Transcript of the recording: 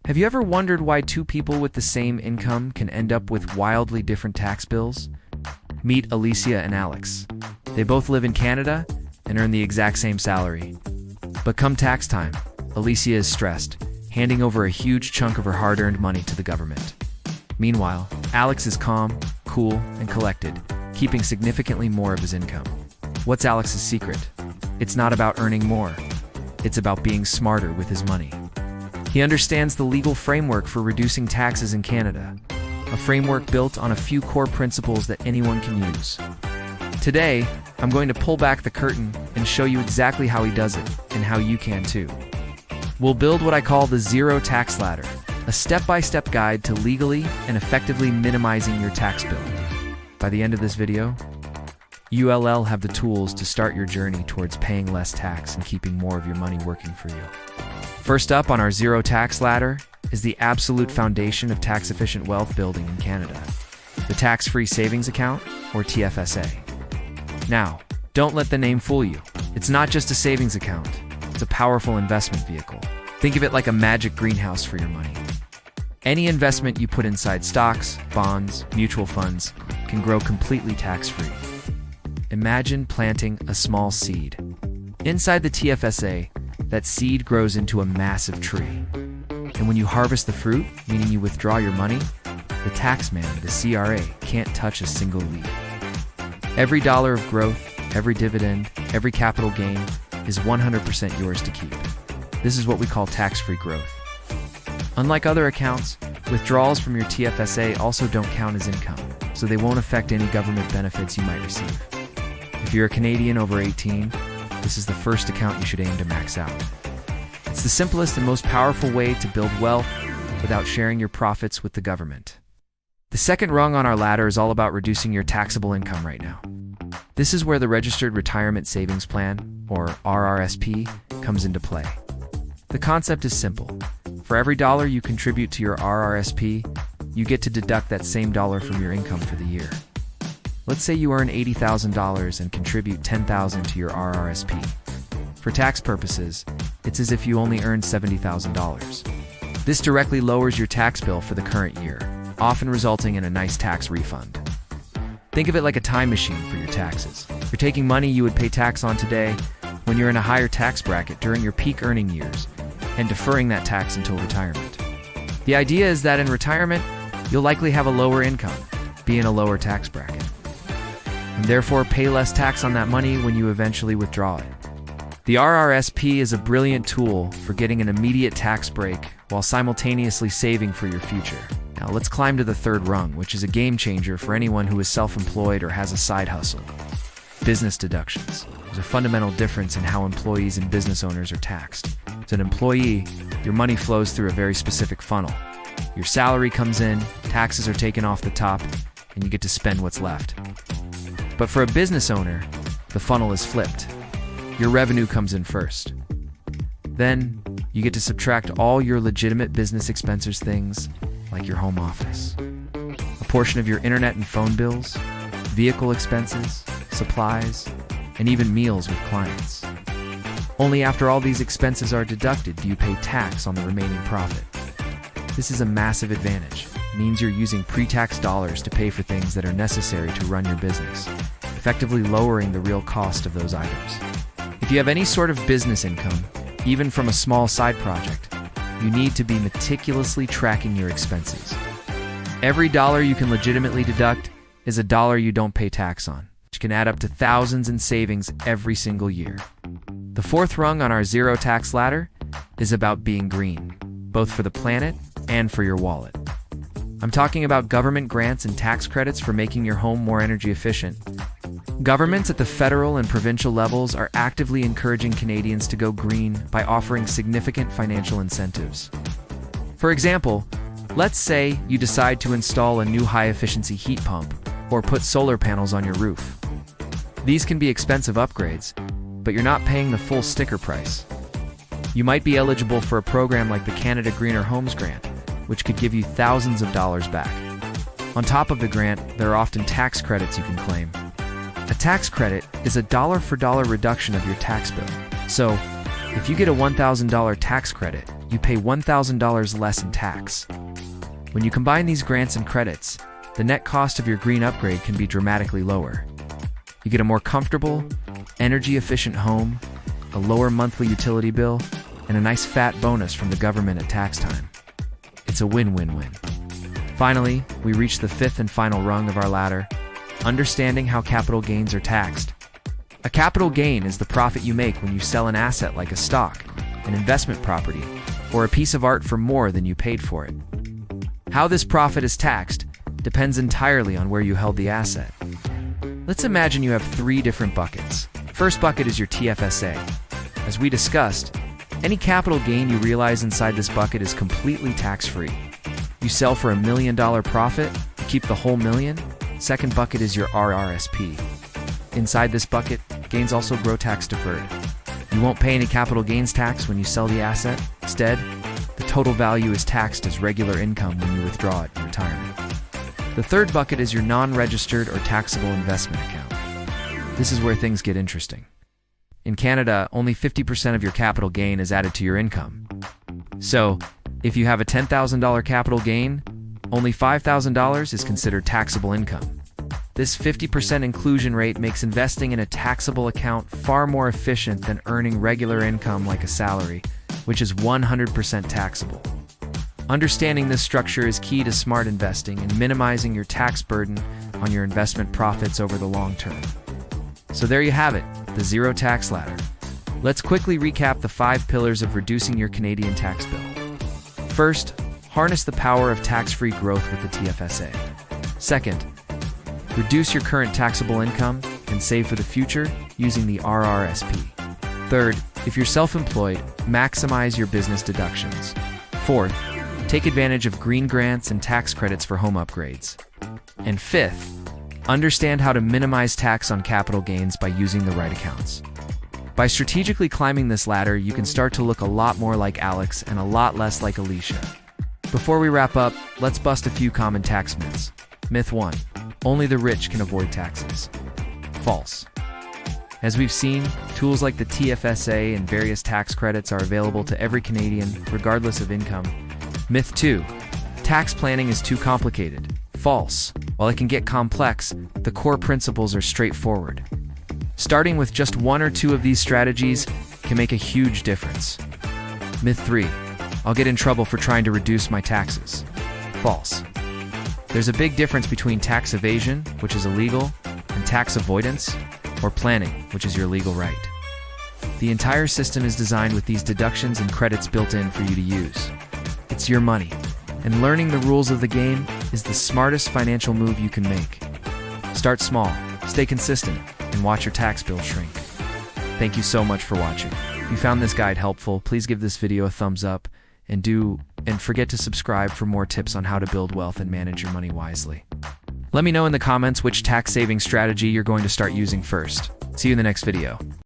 Have you ever wondered why two people with the same income can end up with wildly different tax bills? Meet Alicia and Alex. They both live in Canada and earn the exact same salary. But come tax time, Alicia is stressed, handing over a huge chunk of her hard-earned money to the government. Meanwhile, Alex is calm, cool, and collected, keeping significantly more of his income. What's Alex's secret? It's not about earning more. It's about being smarter with his money. He understands the legal framework for reducing taxes in Canada, a framework built on a few core principles that anyone can use. Today, I'm going to pull back the curtain and show you exactly how he does it and how you can too. We'll build what I call the zero tax ladder, a step-by-step guide to legally and effectively minimizing your tax bill. By the end of this video, you'll have the tools to start your journey towards paying less tax and keeping more of your money working for you. First up on our zero tax ladder is the absolute foundation of tax-efficient wealth building in Canada, the tax-free savings account, or TFSA. Now, don't let the name fool you. It's not just a savings account. It's a powerful investment vehicle. Think of it like a magic greenhouse for your money. Any investment you put inside stocks, bonds, mutual funds can grow completely tax-free. Imagine planting a small seed. Inside the TFSA, that seed grows into a massive tree. And when you harvest the fruit, meaning you withdraw your money, the taxman, the CRA, can't touch a single leaf. Every dollar of growth, every dividend, every capital gain is 100% yours to keep. This is what we call tax-free growth. Unlike other accounts, withdrawals from your TFSA also don't count as income, so they won't affect any government benefits you might receive. If you're a Canadian over 18, this is the first account you should aim to max out. It's the simplest and most powerful way to build wealth without sharing your profits with the government. The second rung on our ladder is all about reducing your taxable income right now. This is where the Registered Retirement Savings Plan, or RRSP, comes into play. The concept is simple. For every dollar you contribute to your RRSP, you get to deduct that same dollar from your income for the year. Let's say you earn $80,000 and contribute $10,000 to your RRSP. For tax purposes, it's as if you only earned $70,000. This directly lowers your tax bill for the current year, often resulting in a nice tax refund. Think of it like a time machine for your taxes. You're taking money you would pay tax on today when you're in a higher tax bracket during your peak earning years and deferring that tax until retirement. The idea is that in retirement, you'll likely have a lower income, be in a lower tax bracket, and therefore pay less tax on that money when you eventually withdraw it. The RRSP is a brilliant tool for getting an immediate tax break while simultaneously saving for your future. Now let's climb to the third rung, which is a game changer for anyone who is self-employed or has a side hustle. Business deductions. There's a fundamental difference in how employees and business owners are taxed. As an employee, your money flows through a very specific funnel. Your salary comes in, taxes are taken off the top, and you get to spend what's left. But for a business owner, the funnel is flipped. Your revenue comes in first. Then, you get to subtract all your legitimate business expenses, things like your home office, a portion of your internet and phone bills, vehicle expenses, supplies, and even meals with clients. Only after all these expenses are deducted do you pay tax on the remaining profit. This is a massive advantage. It means you're using pre-tax dollars to pay for things that are necessary to run your business, effectively lowering the real cost of those items. If you have any sort of business income, even from a small side project, you need to be meticulously tracking your expenses. Every dollar you can legitimately deduct is a dollar you don't pay tax on, which can add up to thousands in savings every single year. The fourth rung on our zero tax ladder is about being green, both for the planet and for your wallet. I'm talking about government grants and tax credits for making your home more energy efficient. Governments at the federal and provincial levels are actively encouraging Canadians to go green by offering significant financial incentives. For example, let's say you decide to install a new high-efficiency heat pump or put solar panels on your roof. These can be expensive upgrades, but you're not paying the full sticker price. You might be eligible for a program like the Canada Greener Homes Grant, which could give you thousands of dollars back. On top of the grant, there are often tax credits you can claim. A tax credit is a dollar-for-dollar reduction of your tax bill. So, if you get a $1,000 tax credit, you pay $1,000 less in tax. When you combine these grants and credits, the net cost of your green upgrade can be dramatically lower. You get a more comfortable, energy-efficient home, a lower monthly utility bill, and a nice fat bonus from the government at tax time. It's a win-win-win. Finally, we reach the fifth and final rung of our ladder, understanding how capital gains are taxed. A capital gain is the profit you make when you sell an asset like a stock, an investment property, or a piece of art for more than you paid for it. How this profit is taxed depends entirely on where you held the asset. Let's imagine you have three different buckets. First bucket is your TFSA. As we discussed, any capital gain you realize inside this bucket is completely tax-free. You sell for $1 million profit, you keep the whole million. Second bucket is your RRSP. Inside this bucket, gains also grow tax-deferred. You won't pay any capital gains tax when you sell the asset. Instead, the total value is taxed as regular income when you withdraw it in retirement. The third bucket is your non-registered or taxable investment account. This is where things get interesting. In Canada, only 50% of your capital gain is added to your income. So, if you have a $10,000 capital gain, only $5,000 is considered taxable income. This 50% inclusion rate makes investing in a taxable account far more efficient than earning regular income like a salary, which is 100% taxable. Understanding this structure is key to smart investing and minimizing your tax burden on your investment profits over the long term. So there you have it, the zero tax ladder. Let's quickly recap the 5 pillars of reducing your Canadian tax bill. First, harness the power of tax-free growth with the TFSA. Second, reduce your current taxable income and save for the future using the RRSP. Third, if you're self-employed, maximize your business deductions. Fourth, take advantage of green grants and tax credits for home upgrades. And fifth, understand how to minimize tax on capital gains by using the right accounts. By strategically climbing this ladder, you can start to look a lot more like Alex and a lot less like Alicia. Before we wrap up, let's bust a few common tax myths. Myth 1. Only the rich can avoid taxes. False. As we've seen, tools like the TFSA and various tax credits are available to every Canadian, regardless of income. Myth 2. Tax planning is too complicated. False. While it can get complex, the core principles are straightforward. Starting with just 1 or 2 of these strategies can make a huge difference. Myth 3. I'll get in trouble for trying to reduce my taxes. False. There's a big difference between tax evasion, which is illegal, and tax avoidance, or planning, which is your legal right. The entire system is designed with these deductions and credits built in for you to use. It's your money, and learning the rules of the game is the smartest financial move you can make. Start small, stay consistent, and watch your tax bill shrink. Thank you so much for watching. If you found this guide helpful, please give this video a thumbs up, and forget to subscribe for more tips on how to build wealth and manage your money wisely. Let me know in the comments which tax saving strategy you're going to start using first. See you in the next video.